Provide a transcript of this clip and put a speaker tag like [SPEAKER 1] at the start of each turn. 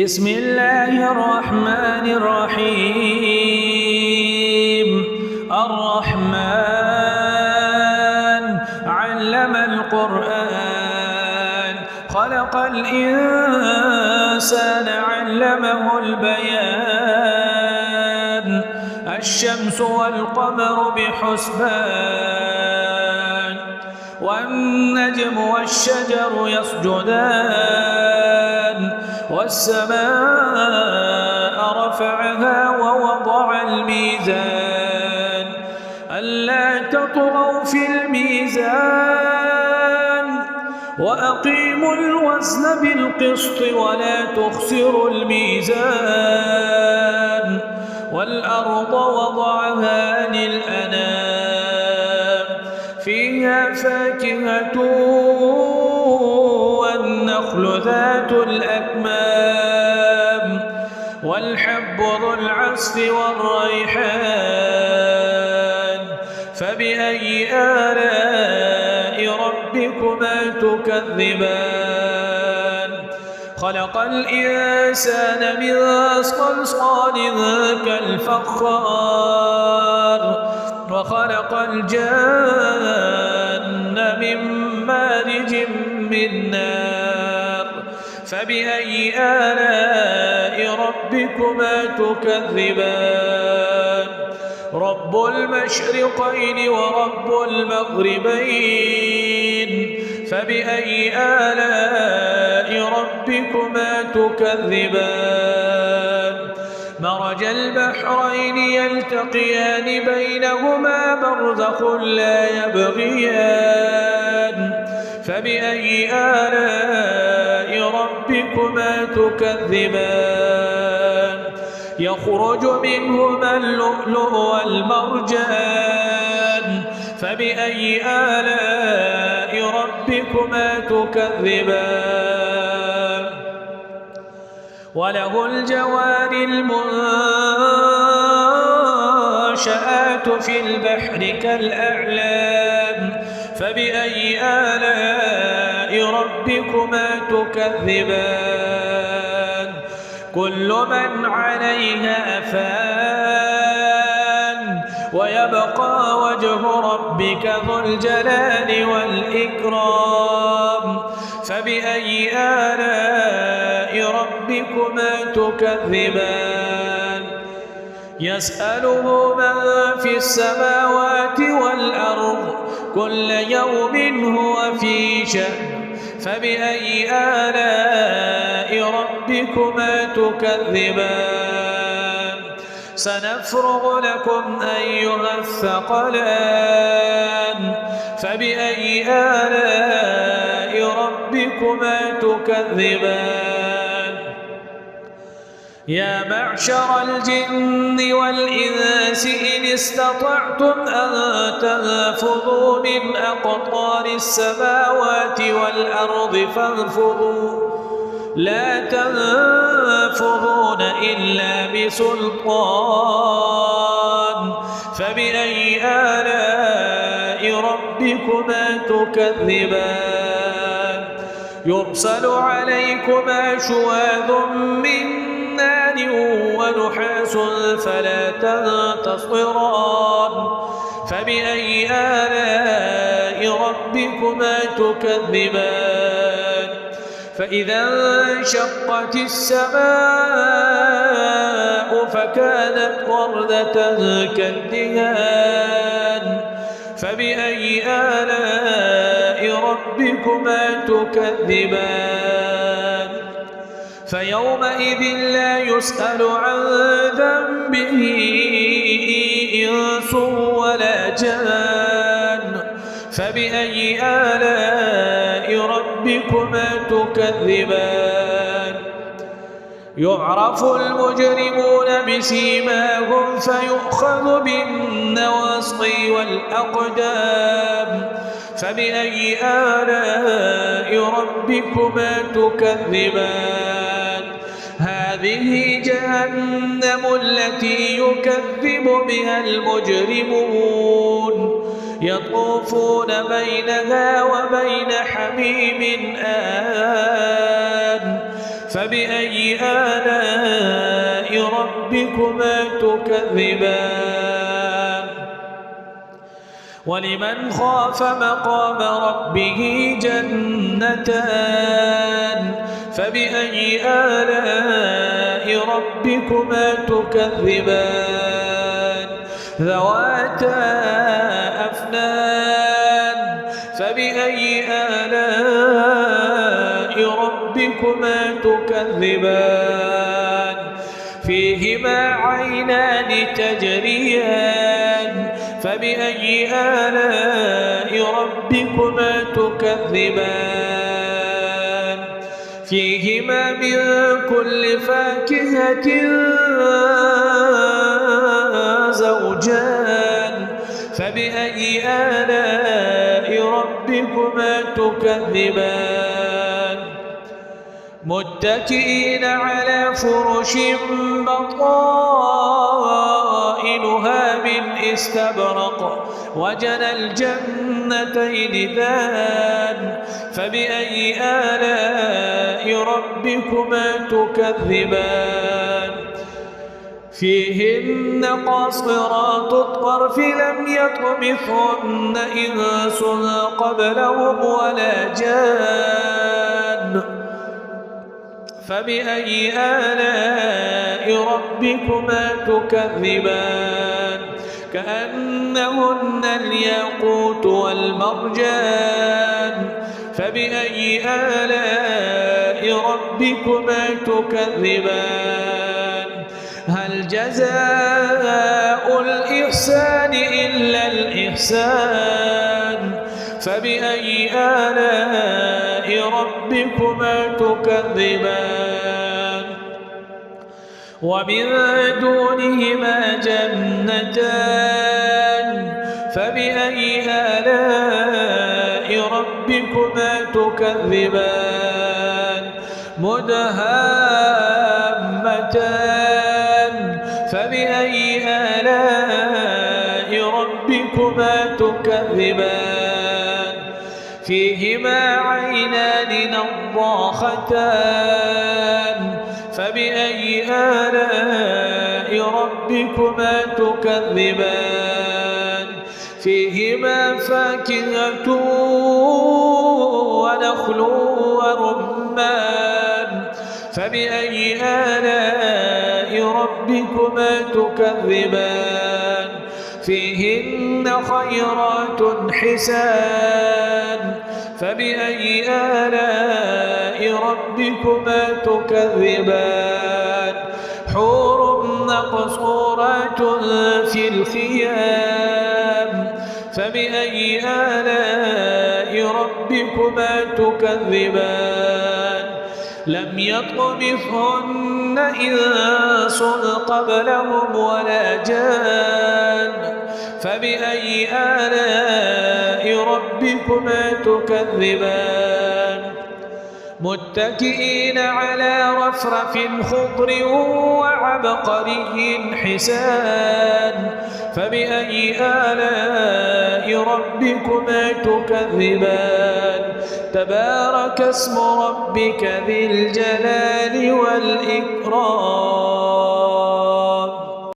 [SPEAKER 1] بسم الله الرحمن الرحيم. الرحمن علم القرآن، خلق الإنسان علمه البيان. الشمس والقمر بحسبان، والنجم والشجر يسجدان. والسماء رفعها ووضع الميزان، ألا تطغوا في الميزان وأقيموا الوزن بالقسط ولا تخسروا الميزان. والأرض وضعها للأنام، فيها فاكهة والنخل ذات الأكمام، والحب ذو العصف والريحان. فبأي آلاء ربكما تكذبان؟ خلق الإنسان من صلصال كالفخار، وخلق الجن من مارج من نار. فبأي آلاء ربكما تكذبان؟ رب المشرقين ورب المغربين. فبأي آلاء ربكما تكذبان؟ مرج البحرين يلتقيان بينهما برزخ لا يبغيان. فبأي آلاء ربكما تكذبان؟ يخرج منهما اللؤلؤ والمرجان. فبأي آلاء ربكما تكذبان؟ وله الجوار المنشآت في البحر كالأعلام. فبأي آلاء ربكما تكذبان؟ كل من عليها فان، ويبقى وجه ربك ذو الجلال والإكرام. فبأي آلاء ربكما تكذبان؟ يسأله من في السماوات والأرض، كل يوم هو في شأن. فبأي آلاء ربكما تكذبان؟ سنفرغ لكم أيها الثقلان. فبأي آلاء ربكما تكذبان؟ يا معشر الجن والإنس إن استطعتم أن تنفذوا من أقطار السماوات والأرض فانفذوا، لا تنفذون إلا بسلطان. فبأي آلاء ربكما تكذبان؟ يرسل عليكما شواظ من نار ونحاس فلا تنتصران. فبأي آلاء ربكما تكذبان؟ فإذا انشقت السماء فكانت وردة كالدهان. فبأي آلاء ربكما تكذبان؟ فيومئذ لا يسأل عن ذنبه إنس ولا جان. فبأي آلاء ربكما تكذبان؟ يعرف المجرمون بسيماهم فيؤخذ بالنواصي والأقدام. فبأي آلاء ربكما تكذبان؟ هذه جهنم التي يكذب بها المجرمون، يطوفون بينها وبين حميم آن. فبأي آلاء ربكما تكذبان ولمن خاف مقام ربه جنتان فبأي آلاء ربكما تكذبان ذواتا أفنان فبأي آلاء ربكما تكذبان فيهما عينان تجريان فبأي آلاء ربكما تكذبان فيهما من كل فاكهة زوجان فبأي آلاء ربكما تكذبان متكئين على فرش بطائنها من استبرق وجنى الجنتين دان فبأي آلاء ربكما تكذبان فيهن قاصرات الطرف لم يطمثهن إنس قبلهم ولا جان فبأي آلاء ربكما تكذبان كأنهن الياقوت والمرجان فبأي آلاء ربكما تكذبان هل جزاء الإحسان إلا الإحسان فبأي آلاء ربكما تكذبان ومن دونهما جنتان فبأي آلاء ربكما تكذبان مدهامتان فبأي آلاء ربكما تكذبان فيهما عينان نضاختان فبأي آلاء ربكما تكذبان فيهما فاكهة ونخل ورمان فبأي آلاء ربكما تكذبان فيهن خيرات حسان فبأي آلاء ربكما تكذبان حور مقصورات في الخيام فبأي آلاء ربكما تكذبان لم يطمثهن إنس قبلهم ولا جان فبأي آلاء ربكما تكذبان متكئين على رفرف خضر وعبقري حسان فبأي آلاء ربكما تكذبان تبارك اسم ربك ذي الجلال والإكرام